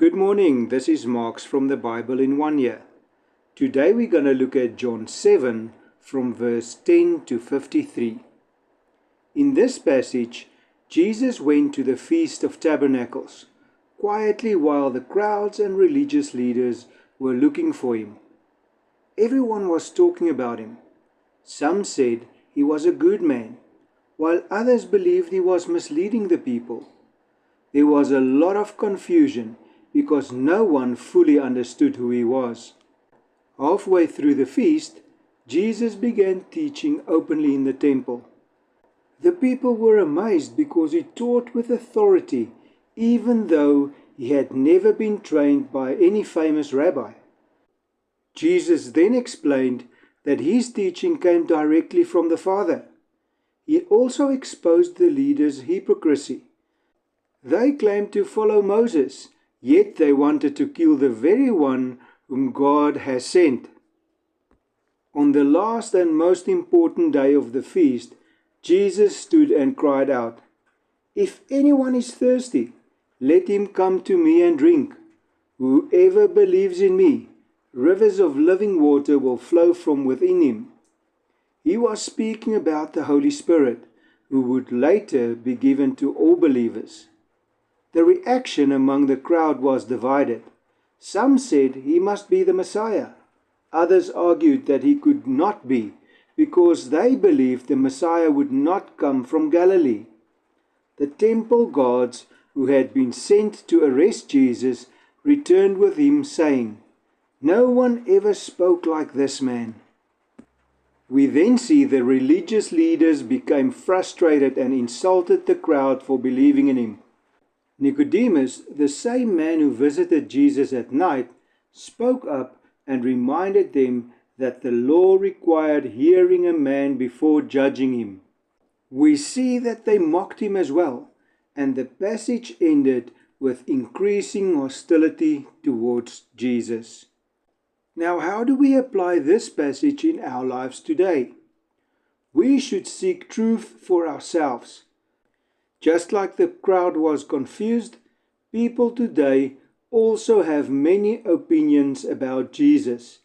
Good morning, this is Marx from the Bible in 1 Year. Today we're going to look at John 7 from verse 10 to 53. In this passage, Jesus went to the Feast of Tabernacles, quietly while the crowds and religious leaders were looking for him. Everyone was talking about him. Some said he was a good man, while others believed he was misleading the people. There was a lot of confusion because no one fully understood who he was. Halfway through the feast, Jesus began teaching openly in the temple. The people were amazed because he taught with authority, even though he had never been trained by any famous rabbi. Jesus then explained that his teaching came directly from the Father. He also exposed the leaders' hypocrisy. They claimed to follow Moses, yet they wanted to kill the very one whom God has sent. On the last and most important day of the feast, Jesus stood and cried out, "If anyone is thirsty, let him come to me and drink. Whoever believes in me, rivers of living water will flow from within him." He was speaking about the Holy Spirit, who would later be given to all believers. The reaction among the crowd was divided. Some said he must be the Messiah. Others argued that he could not be, because they believed the Messiah would not come from Galilee. The temple guards who had been sent to arrest Jesus returned with him, saying, "No one ever spoke like this man." We then see the religious leaders became frustrated and insulted the crowd for believing in him. Nicodemus, the same man who visited Jesus at night, spoke up and reminded them that the law required hearing a man before judging him. We see that they mocked him as well, and the passage ended with increasing hostility towards Jesus. Now, how do we apply this passage in our lives today? We should seek truth for ourselves. Just like the crowd was confused, people today also have many opinions about Jesus.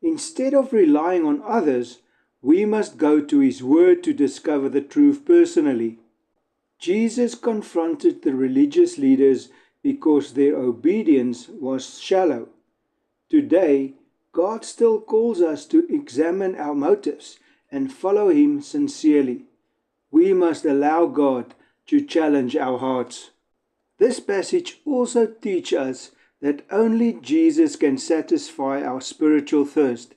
Instead of relying on others, we must go to his word to discover the truth personally. Jesus confronted the religious leaders because their obedience was shallow. Today, God still calls us to examine our motives and follow him sincerely. We must allow God to challenge our hearts. This passage also teaches us that only Jesus can satisfy our spiritual thirst.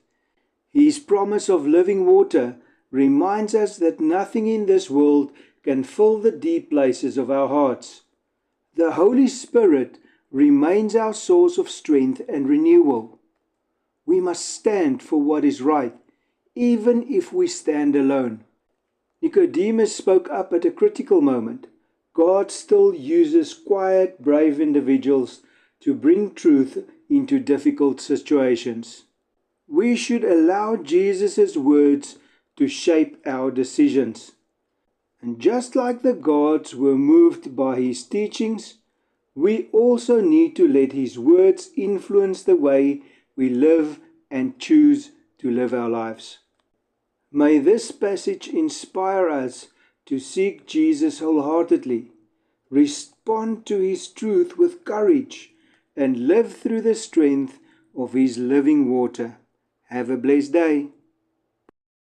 His promise of living water reminds us that nothing in this world can fill the deep places of our hearts. The Holy Spirit remains our source of strength and renewal. We must stand for what is right, even if we stand alone. Nicodemus spoke up at a critical moment. God still uses quiet, brave individuals to bring truth into difficult situations. We should allow Jesus' words to shape our decisions. And just like the gods were moved by his teachings, we also need to let his words influence the way we live and choose to live our lives. May this passage inspire us to seek Jesus wholeheartedly, respond to his truth with courage, and live through the strength of his living water. Have a blessed day.